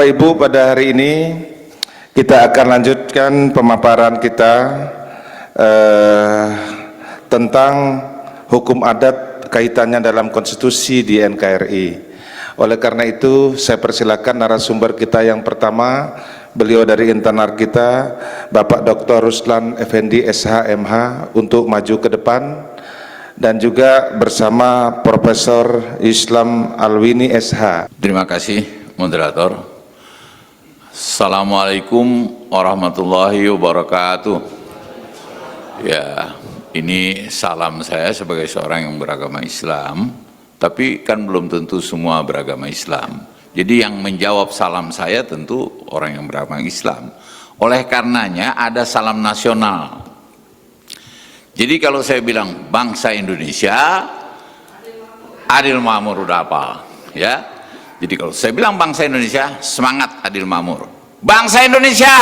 Bapak Ibu, pada hari ini kita akan lanjutkan pemaparan kita tentang hukum adat kaitannya dalam konstitusi di NKRI. Oleh karena itu saya persilakan narasumber kita yang pertama, beliau dari internal kita, Bapak Dr. Ruslan Effendi SH.MH, untuk maju ke depan, dan juga bersama Profesor Islam Alwini SH. Terima kasih moderator. Assalamualaikum warahmatullahi wabarakatuh. Ya, ini salam saya sebagai seorang yang beragama Islam, tapi kan belum tentu semua beragama Islam. Jadi yang menjawab salam saya tentu orang yang beragama Islam. Oleh karenanya ada salam nasional. Jadi kalau saya bilang bangsa Indonesia, adil makmur udah apa, ya. Jadi kalau saya bilang bangsa Indonesia, semangat adil makmur. Bangsa Indonesia,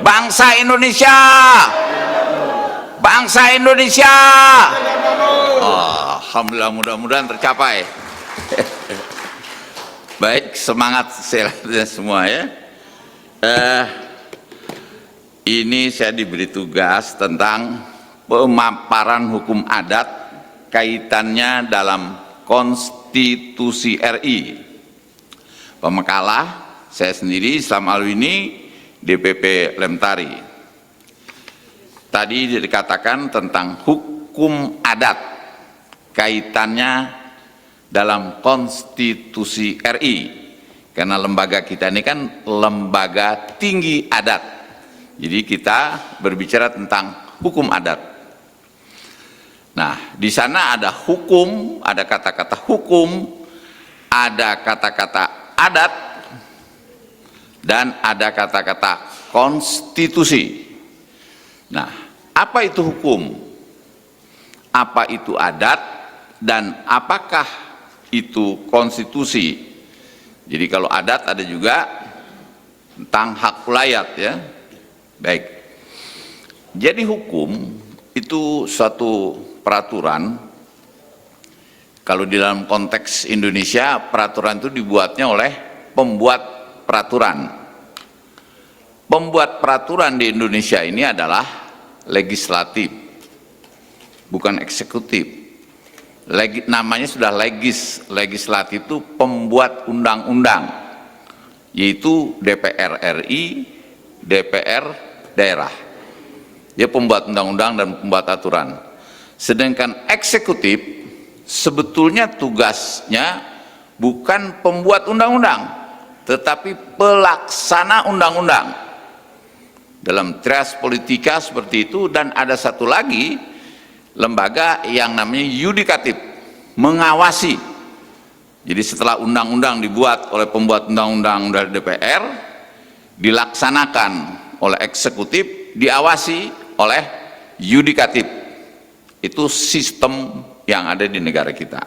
bangsa Indonesia, bangsa Indonesia. Oh, alhamdulillah, mudah-mudahan tercapai. Baik, semangat semua ya. Ini saya diberi tugas tentang pemaparan hukum adat kaitannya dalam konstitusi RI. Pemakalah saya sendiri Islam Alwini, DPP Lemtari. Tadi dikatakan tentang hukum adat kaitannya dalam konstitusi RI, karena lembaga kita ini kan lembaga tinggi adat. Jadi kita berbicara tentang hukum adat. Nah, di sana ada hukum, ada kata-kata hukum, ada kata-kata adat, dan ada kata-kata konstitusi. Nah, apa itu hukum? Apa itu adat? Dan apakah itu konstitusi? Jadi kalau adat ada juga tentang hak wilayah ya. Baik, jadi hukum itu suatu peraturan. Kalau di dalam konteks Indonesia, peraturan itu dibuatnya oleh pembuat peraturan. Pembuat peraturan di Indonesia ini adalah legislatif, bukan eksekutif. Namanya sudah legislatif itu pembuat undang-undang, yaitu DPR RI, DPR daerah. Dia pembuat undang-undang dan pembuat aturan. Sedangkan eksekutif sebetulnya tugasnya bukan pembuat undang-undang, tetapi pelaksana undang-undang. Dalam trias politika seperti itu, dan ada satu lagi lembaga yang namanya yudikatif, mengawasi. Jadi setelah undang-undang dibuat oleh pembuat undang-undang dari DPR, dilaksanakan oleh eksekutif, diawasi oleh yudikatif. Itu sistem yang ada di negara kita.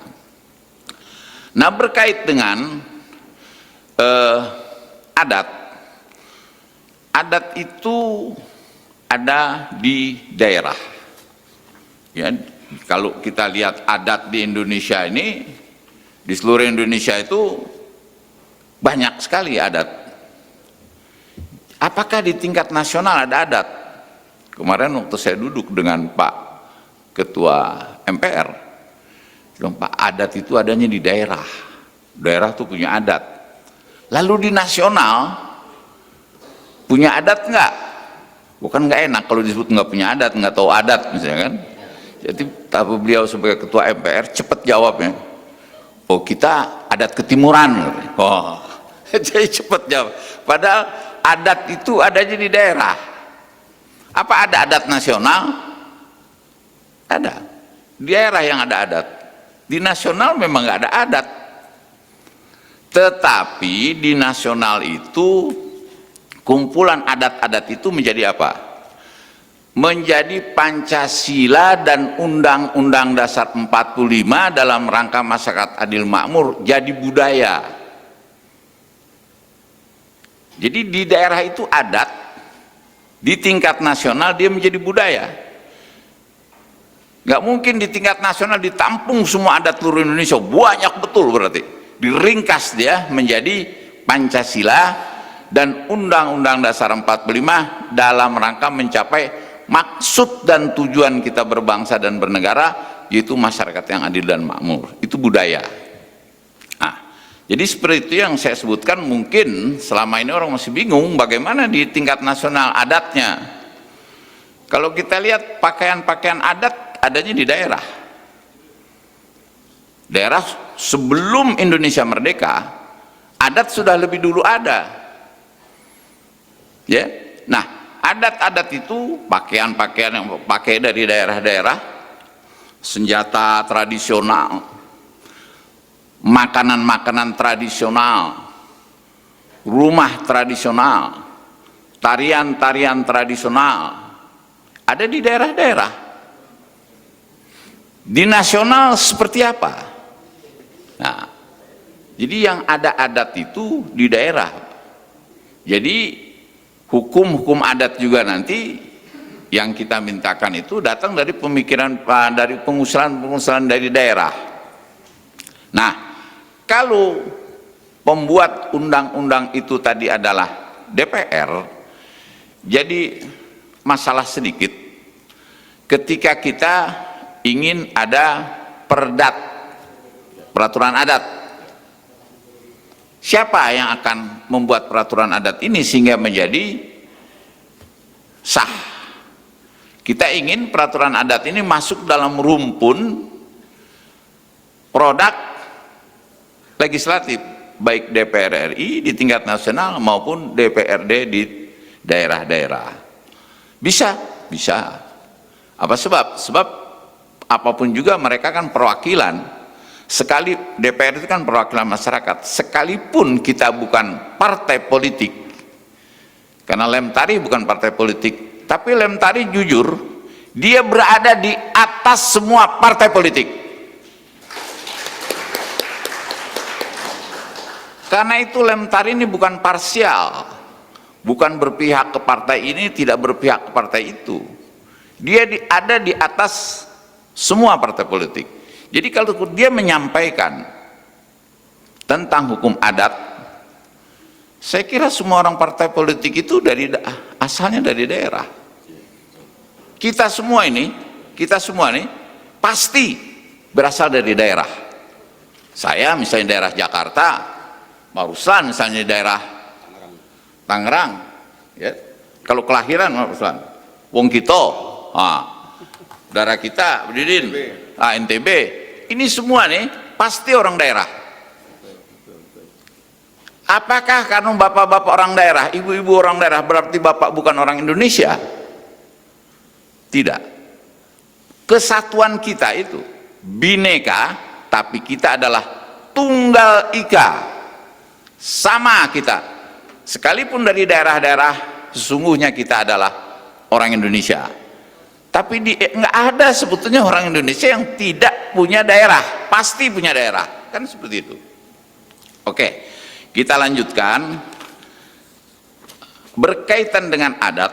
Nah, berkait dengan adat itu ada di daerah ya. Kalau kita lihat adat di Indonesia ini, di seluruh Indonesia itu banyak sekali adat. Apakah di tingkat nasional ada adat? Kemarin waktu saya duduk dengan Pak Ketua MPR, bilang, Pak, adat itu adanya di daerah. Daerah itu punya adat. Lalu di nasional punya adat nggak? Bukan nggak enak kalau disebut nggak punya adat, nggak tahu adat misalnya kan. Jadi tapi beliau sebagai Ketua MPR cepat jawabnya. Oh, kita adat ketimuran. Oh, jadi cepat jawab. Padahal adat itu adanya di daerah. Apa ada adat nasional? Ada. Di daerah yang ada adat. Di nasional memang nggak ada adat. Tetapi di nasional itu kumpulan adat-adat itu menjadi apa? Menjadi Pancasila dan Undang-Undang Dasar 45 dalam rangka masyarakat adil makmur jadi budaya. Jadi di daerah itu adat, di tingkat nasional dia menjadi budaya. Nggak mungkin di tingkat nasional ditampung semua adat seluruh Indonesia, banyak betul berarti. Diringkas dia menjadi Pancasila dan Undang-Undang Dasar 45 dalam rangka mencapai maksud dan tujuan kita berbangsa dan bernegara, yaitu masyarakat yang adil dan makmur. Itu budaya. Nah, jadi seperti itu yang saya sebutkan. Mungkin selama ini orang masih bingung bagaimana di tingkat nasional adatnya. Kalau kita lihat pakaian-pakaian adat adanya di daerah. Daerah sebelum Indonesia merdeka, adat sudah lebih dulu ada. Ya. Nah, adat-adat itu pakaian-pakaian yang pakai dari daerah-daerah, senjata tradisional, makanan-makanan tradisional, rumah tradisional, tarian-tarian tradisional ada di daerah-daerah. Di nasional seperti apa? Nah, jadi yang ada adat itu di daerah. Jadi hukum-hukum adat juga nanti yang kita mintakan itu datang dari pemikiran, dari pengusulan dari daerah. Nah, kalau pembuat undang-undang itu tadi adalah DPR, jadi masalah sedikit ketika kita ingin ada peraturan adat. Siapa yang akan membuat peraturan adat ini sehingga menjadi sah? Kita ingin peraturan adat ini masuk dalam rumpun produk legislatif, baik DPR RI di tingkat nasional maupun DPRD di daerah-daerah. Bisa. Apa sebab? Sebab apapun juga mereka kan perwakilan. Sekali DPR itu kan perwakilan masyarakat, sekalipun kita bukan partai politik, karena Lemtari bukan partai politik, tapi Lemtari jujur, dia berada di atas semua partai politik. Karena itu Lemtari ini bukan parsial, bukan berpihak ke partai ini, tidak berpihak ke partai itu. Dia ada di atas semua partai politik. Jadi kalau dia menyampaikan tentang hukum adat, saya kira semua orang partai politik itu asalnya dari daerah. Kita semua ini pasti berasal dari daerah. Saya misalnya daerah Jakarta, Pak Ruslan misalnya daerah Tangerang, ya. Kalau kelahiran Pak Ruslan, wong kita, darah kita, Berdidin, NTB, ini semua nih pasti orang daerah. Apakah karena bapak-bapak orang daerah, ibu-ibu orang daerah berarti bapak bukan orang Indonesia? Tidak. Kesatuan kita itu bineka, tapi kita adalah tunggal ika. Sama kita. Sekalipun dari daerah-daerah, sesungguhnya kita adalah orang Indonesia. Tapi nggak ada sebetulnya orang Indonesia yang tidak punya daerah, pasti punya daerah, kan seperti itu. Oke, kita lanjutkan berkaitan dengan adat.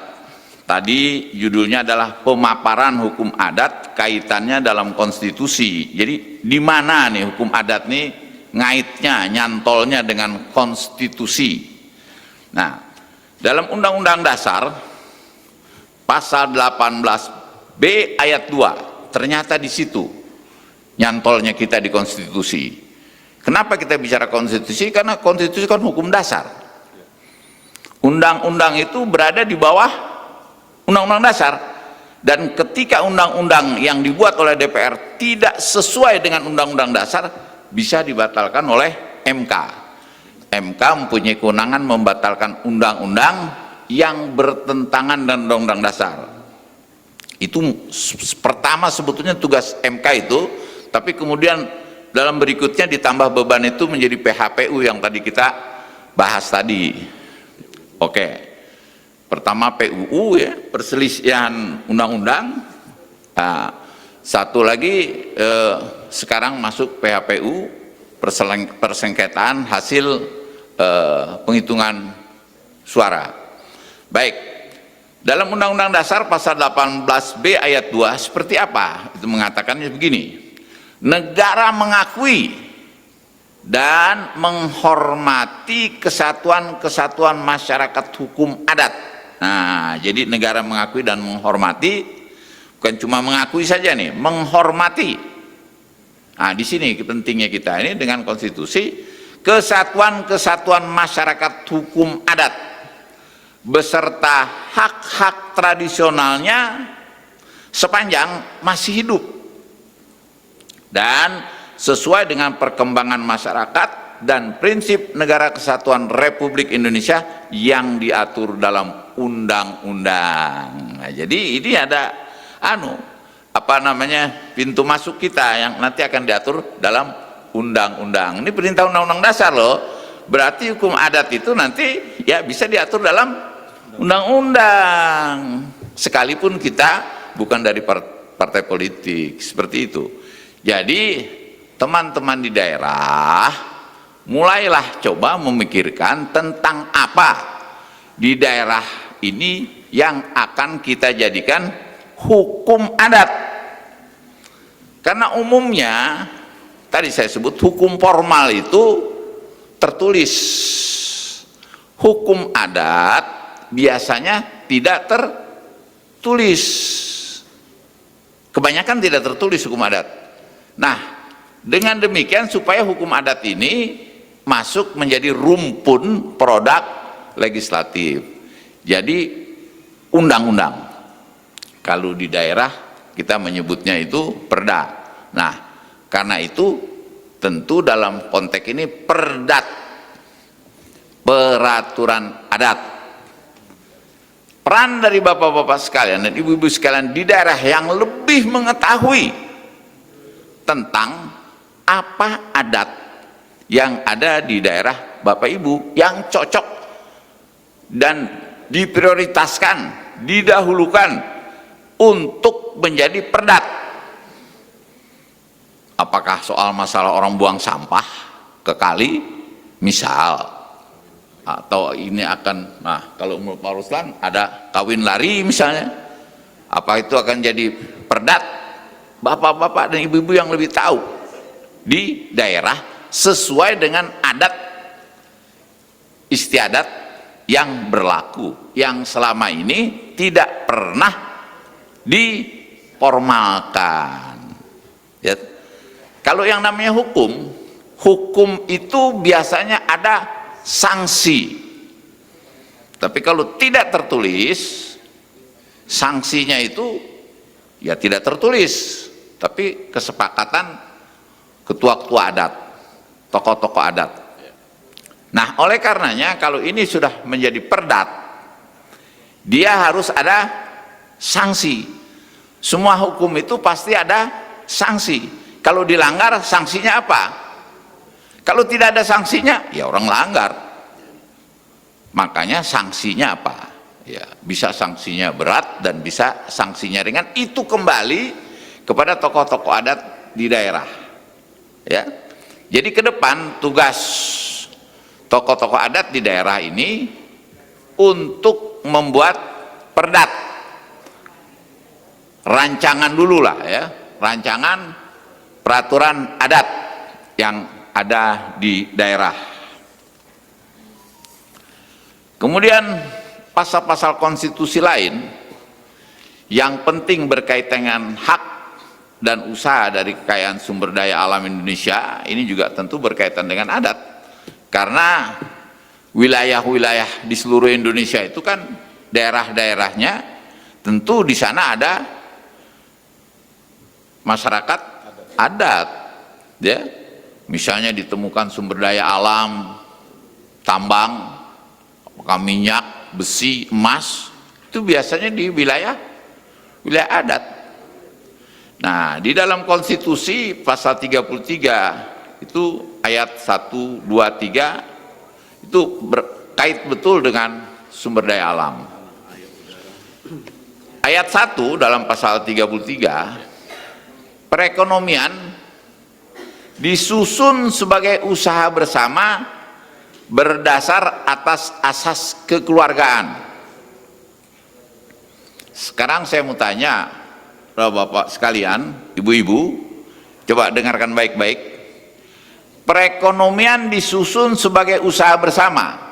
Tadi judulnya adalah pemaparan hukum adat kaitannya dalam konstitusi. Jadi di mana nih hukum adat nih ngaitnya, nyantolnya dengan konstitusi. Nah, dalam Undang-Undang Dasar pasal 18B ayat 2, ternyata di situ nyantolnya kita di konstitusi. Kenapa kita bicara konstitusi? Karena konstitusi kan hukum dasar. Undang-undang itu berada di bawah undang-undang dasar, dan ketika undang-undang yang dibuat oleh DPR tidak sesuai dengan undang-undang dasar, bisa dibatalkan oleh MK. MK mempunyai kewenangan membatalkan undang-undang yang bertentangan dengan undang-undang dasar. Itu pertama sebetulnya tugas MK itu, tapi kemudian dalam berikutnya ditambah beban itu menjadi PHPU yang tadi kita bahas tadi. Oke, pertama PUU ya, perselisihan undang-undang. Nah, satu lagi sekarang masuk PHPU, persengketaan hasil penghitungan suara. Baik, dalam Undang-Undang Dasar pasal 18B ayat 2 seperti apa? Itu mengatakannya begini: negara mengakui dan menghormati kesatuan-kesatuan masyarakat hukum adat. Nah, jadi negara mengakui dan menghormati, bukan cuma mengakui saja nih, menghormati. Nah, di sini pentingnya kita ini dengan konstitusi, kesatuan-kesatuan masyarakat hukum adat beserta hak-hak tradisionalnya sepanjang masih hidup dan sesuai dengan perkembangan masyarakat dan prinsip negara kesatuan Republik Indonesia yang diatur dalam undang-undang. Nah, jadi ini ada pintu masuk kita yang nanti akan diatur dalam undang-undang. Ini perintah undang-undang dasar loh. Berarti hukum adat itu nanti ya bisa diatur dalam undang-undang. Sekalipun kita bukan dari partai politik, seperti itu. Jadi teman-teman di daerah mulailah coba memikirkan tentang apa di daerah ini yang akan kita jadikan hukum adat. Karena umumnya tadi saya sebut hukum formal itu tertulis, hukum adat biasanya tidak tertulis, kebanyakan tidak tertulis hukum adat. Nah, dengan demikian supaya hukum adat ini masuk menjadi rumpun produk legislatif, jadi undang-undang. Kalau di daerah kita menyebutnya itu perda. Nah, karena itu tentu dalam konteks ini perdat, peraturan adat. Peran dari bapak-bapak sekalian dan ibu-ibu sekalian di daerah yang lebih mengetahui tentang apa adat yang ada di daerah bapak ibu yang cocok dan diprioritaskan, didahulukan untuk menjadi perdat. Apakah soal masalah orang buang sampah ke kali misal, atau ini akan, nah kalau menurut Pak Ruslan ada kawin lari misalnya, apa itu akan jadi perdat? Bapak-bapak dan ibu-ibu yang lebih tahu di daerah sesuai dengan adat istiadat yang berlaku, yang selama ini tidak pernah diformalkan ya. Kalau yang namanya hukum, hukum itu biasanya ada sanksi, tapi kalau tidak tertulis, sanksinya itu ya tidak tertulis, tapi kesepakatan ketua-ketua adat, tokoh-tokoh adat. Nah, oleh karenanya kalau ini sudah menjadi perdat, dia harus ada sanksi. Semua hukum itu pasti ada sanksi. Kalau dilanggar, sanksinya apa? Kalau tidak ada sanksinya, ya orang langgar. Makanya sanksinya apa? Ya, bisa sanksinya berat dan bisa sanksinya ringan. Itu kembali kepada tokoh-tokoh adat di daerah. Ya, jadi ke depan tugas tokoh-tokoh adat di daerah ini untuk membuat perdat, rancangan dulu lah ya, rancangan peraturan adat yang ada di daerah. Kemudian pasal-pasal konstitusi lain yang penting berkaitan dengan hak dan usaha dari kekayaan sumber daya alam Indonesia, ini juga tentu berkaitan dengan adat, karena wilayah-wilayah di seluruh Indonesia itu kan daerah-daerahnya tentu di sana ada masyarakat adat ya. Misalnya ditemukan sumber daya alam, tambang, apakah minyak, besi, emas, itu biasanya di wilayah adat. Nah, di dalam konstitusi pasal 33 itu ayat 1, 2, 3 itu berkait betul dengan sumber daya alam. Ayat 1 dalam pasal 33, perekonomian disusun sebagai usaha bersama berdasar atas asas kekeluargaan. Sekarang saya mau tanya Bapak sekalian, ibu-ibu, coba dengarkan baik-baik. perekonomian disusun sebagai usaha bersama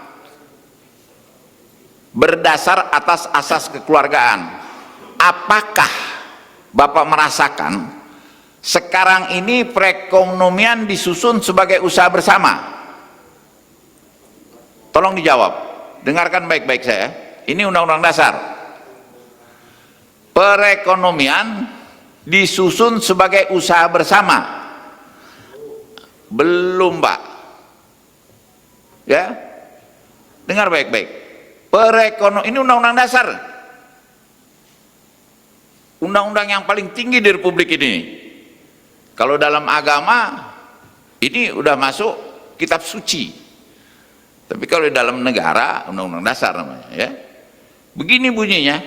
berdasar atas asas kekeluargaan. Apakah Bapak merasakan sekarang ini perekonomian disusun sebagai usaha bersama? Tolong dijawab, dengarkan baik-baik saya. Ini Undang-Undang Dasar. Perekonomian disusun sebagai usaha bersama. Belum, Pak. Ya, dengar baik-baik. Ini Undang-Undang Dasar, undang-undang yang paling tinggi di Republik ini. Kalau dalam agama ini udah masuk kitab suci, tapi kalau di dalam negara Undang-Undang Dasar namanya, ya. Begini bunyinya,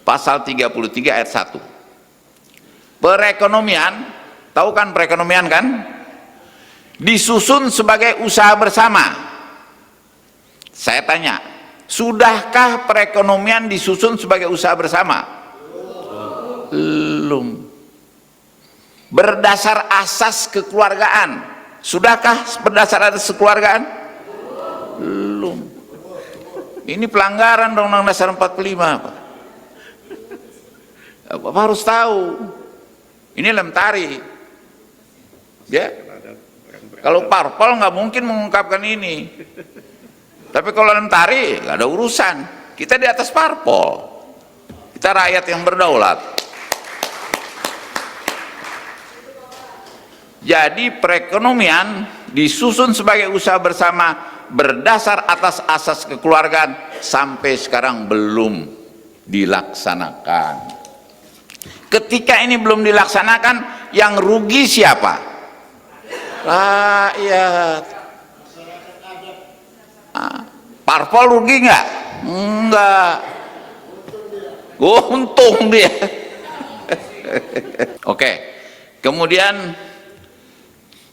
pasal 33 ayat 1. Perekonomian, tahu kan perekonomian kan? Disusun sebagai usaha bersama. Saya tanya, sudahkah perekonomian disusun sebagai usaha bersama? Belum. Berdasar asas kekeluargaan, sudahkah berdasar asas kekeluargaan? Belum. Ini pelanggaran Undang-Undang Dasar 45, Pak. Bapak harus tahu. Ini Lemtari, ya. Kalau parpol nggak mungkin mengungkapkan ini. Tapi kalau Lemtari nggak ada urusan. Kita di atas parpol. Kita rakyat yang berdaulat. Jadi perekonomian disusun sebagai usaha bersama berdasar atas asas kekeluargaan, sampai sekarang belum dilaksanakan. Ketika ini belum dilaksanakan, yang rugi siapa? Rakyat. Parpol rugi nggak? Enggak. Untung dia. Oke. Kemudian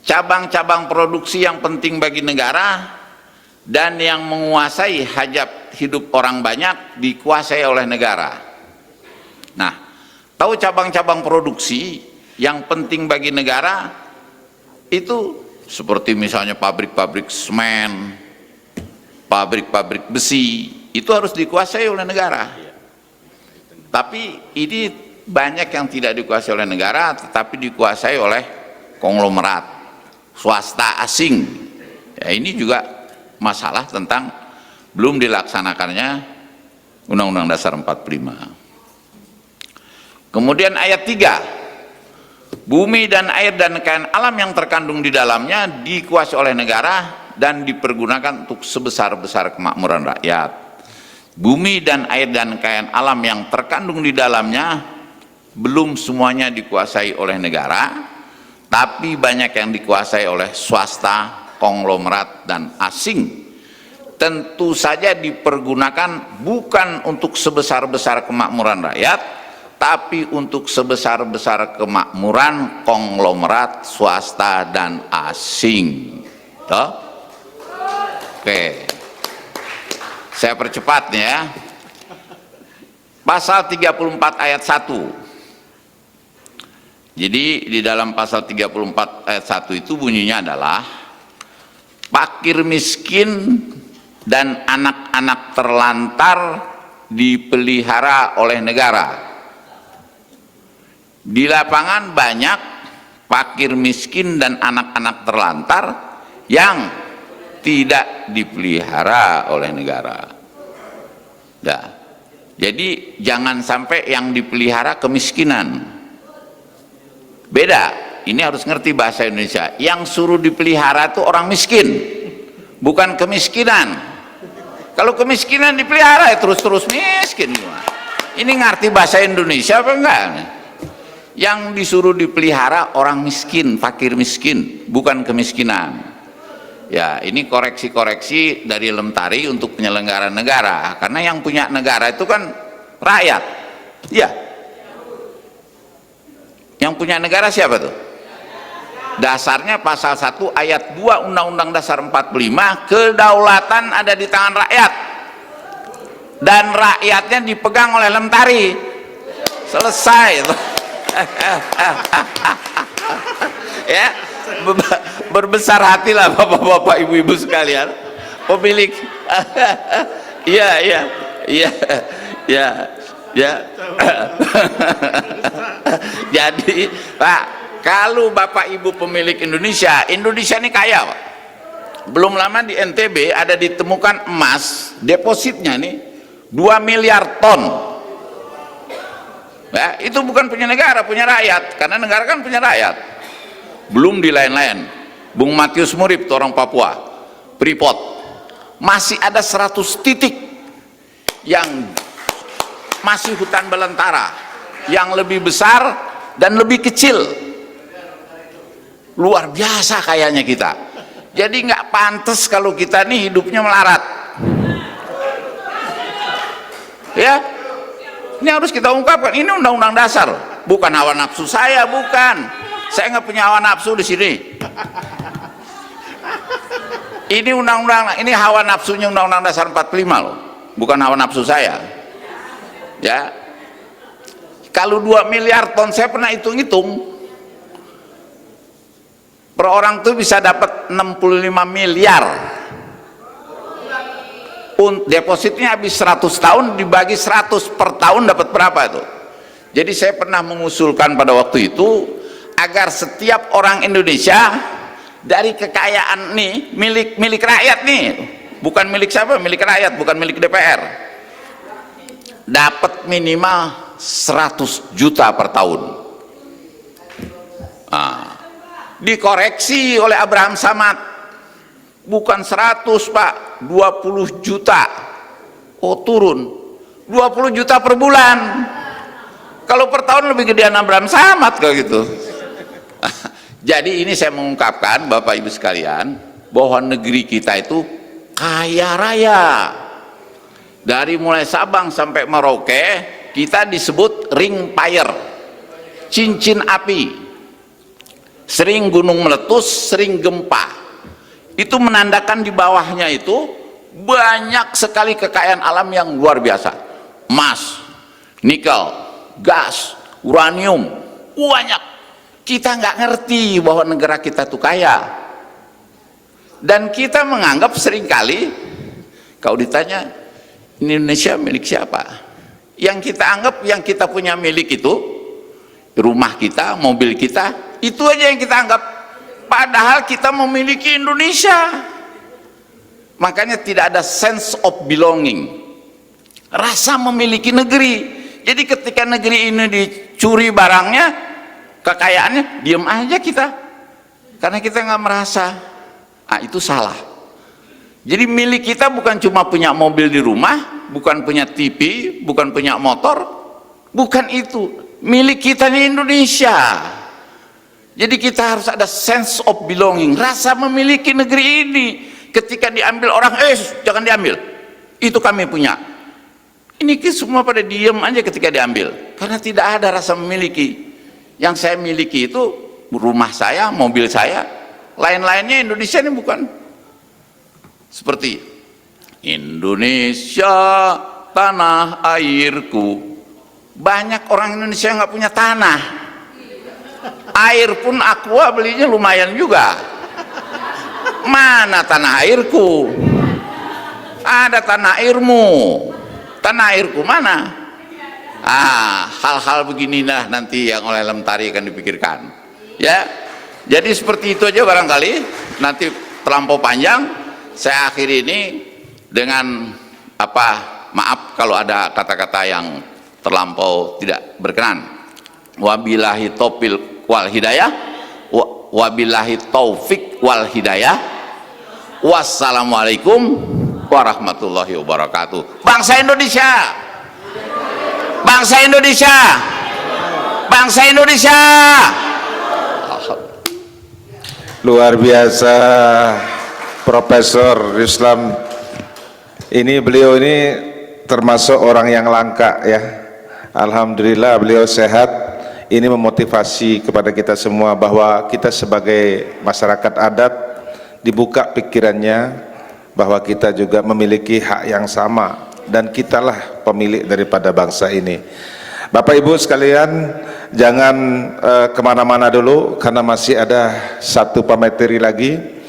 cabang-cabang produksi yang penting bagi negara dan yang menguasai hajat hidup orang banyak dikuasai oleh negara. Nah, tahu cabang-cabang produksi yang penting bagi negara itu seperti misalnya pabrik-pabrik semen, pabrik-pabrik besi, itu harus dikuasai oleh negara. Tapi ini banyak yang tidak dikuasai oleh negara, tetapi dikuasai oleh konglomerat swasta asing. Ya, ini juga masalah tentang belum dilaksanakannya Undang-Undang Dasar 45. Kemudian ayat 3, bumi dan air dan kekayaan alam yang terkandung di dalamnya dikuasai oleh negara dan dipergunakan untuk sebesar-besar kemakmuran rakyat. Bumi dan air dan kekayaan alam yang terkandung di dalamnya belum semuanya dikuasai oleh negara, tapi banyak yang dikuasai oleh swasta, konglomerat, dan asing. Tentu saja dipergunakan bukan untuk sebesar-besar kemakmuran rakyat, tapi untuk sebesar-besar kemakmuran konglomerat, swasta, dan asing. Toh? Oke. Saya percepat ya. Pasal 34 ayat 1. Jadi di dalam pasal 34 ayat 1 itu bunyinya adalah fakir miskin dan anak-anak terlantar dipelihara oleh negara. Di lapangan banyak fakir miskin dan anak-anak terlantar yang tidak dipelihara oleh negara. Nah, jadi jangan sampai yang dipelihara kemiskinan. Beda, ini harus ngerti bahasa Indonesia. Yang suruh dipelihara itu orang miskin, bukan kemiskinan. Kalau kemiskinan dipelihara ya terus-terus miskin. Ini ngerti bahasa Indonesia apa enggak? Yang disuruh dipelihara orang miskin, fakir miskin, bukan kemiskinan. Ya, ini koreksi-koreksi dari Lemtari untuk penyelenggaraan negara. Karena yang punya negara itu kan rakyat. Iya. Yang punya negara siapa tuh? Dasarnya pasal 1 ayat 2 Undang-Undang Dasar 45, kedaulatan ada di tangan rakyat dan rakyatnya dipegang oleh Lemtari. Selesai. Ya, berbesar hatilah bapak-bapak ibu-ibu sekalian, pemilik. Iya, iya, iya, iya, ya. Jadi Pak, kalau bapak ibu pemilik Indonesia, Indonesia ini kaya Pak. Belum lama di NTB ada ditemukan emas, depositnya nih 2 miliar ton. Ya, itu bukan punya negara, punya rakyat, karena negara kan punya rakyat. Belum di lain-lain. Bung Matius Murib, orang Papua, Freeport, masih ada 100 titik yang masih hutan belantara, yang lebih besar dan lebih kecil. Luar biasa kayaknya kita. Jadi nggak pantas kalau kita nih hidupnya melarat. Ya, ini harus kita ungkapkan. Ini undang-undang dasar, bukan hawa nafsu saya, bukan. Saya nggak punya hawa nafsu di sini. Ini undang-undang, ini hawa nafsunya undang-undang dasar 45 loh, bukan hawa nafsu saya. Ya, kalau 2 miliar ton, saya pernah hitung-hitung, per orang tuh bisa dapat 65 miliar. Depositnya habis 100 tahun, dibagi 100 per tahun dapat berapa itu? Jadi saya pernah mengusulkan pada waktu itu agar setiap orang Indonesia dari kekayaan nih, milik rakyat nih, bukan milik siapa, milik rakyat, bukan milik DPR, dapat minimal 100 juta per tahun. Dikoreksi oleh Abraham Samad, bukan 100 Pak, 20 juta. Oh, turun 20 juta per bulan. Kalau per tahun lebih gedean Abraham Samad kalau gitu. Jadi ini saya mengungkapkan Bapak Ibu sekalian, bahwa negeri kita itu kaya raya. Dari mulai Sabang sampai Merauke kita disebut ring fire, cincin api. Sering gunung meletus, sering gempa. Itu menandakan di bawahnya itu banyak sekali kekayaan alam yang luar biasa. Emas, nikel, gas, uranium, banyak. Kita nggak ngerti bahwa negara kita itu kaya. Dan kita menganggap seringkali, kalau ditanya Indonesia milik siapa, yang kita anggap, yang kita punya milik itu rumah kita, mobil kita, itu aja yang kita anggap. Padahal kita memiliki Indonesia. Makanya tidak ada sense of belonging, rasa memiliki negeri. Jadi ketika negeri ini dicuri barangnya, kekayaannya, diam aja kita, karena kita nggak merasa. Itu salah. Jadi milik kita bukan cuma punya mobil di rumah, bukan punya TV, bukan punya motor, bukan itu. Milik kita di Indonesia. Jadi kita harus ada sense of belonging, rasa memiliki negeri ini. Ketika diambil orang, jangan diambil, itu kami punya. Ini semua pada diam aja ketika diambil, karena tidak ada rasa memiliki. Yang saya miliki itu rumah saya, mobil saya, lain-lainnya Indonesia ini bukan. Seperti Indonesia tanah airku. Banyak orang Indonesia nggak punya tanah. Air pun Aqua belinya lumayan juga. Mana tanah airku? Ada tanah airmu. Tanah airku mana? Hal-hal beginilah nanti yang oleh Lemtari akan dipikirkan. Ya, jadi seperti itu aja barangkali. Nanti terlampau panjang. Saya akhiri ini dengan maaf kalau ada kata-kata yang terlampau tidak berkenan. Wabillahi taufiq wal hidayah. Wabillahi taufik wal hidayah. Wassalamualaikum warahmatullahi wabarakatuh. Bangsa Indonesia, bangsa Indonesia, bangsa Indonesia. Luar biasa Profesor Ruslan. Beliau ini termasuk orang yang langka ya. Alhamdulillah beliau sehat. Ini memotivasi kepada kita semua bahwa kita sebagai masyarakat adat dibuka pikirannya bahwa kita juga memiliki hak yang sama dan kitalah pemilik daripada bangsa ini. Bapak Ibu sekalian, jangan kemana-mana dulu karena masih ada satu pemateri lagi.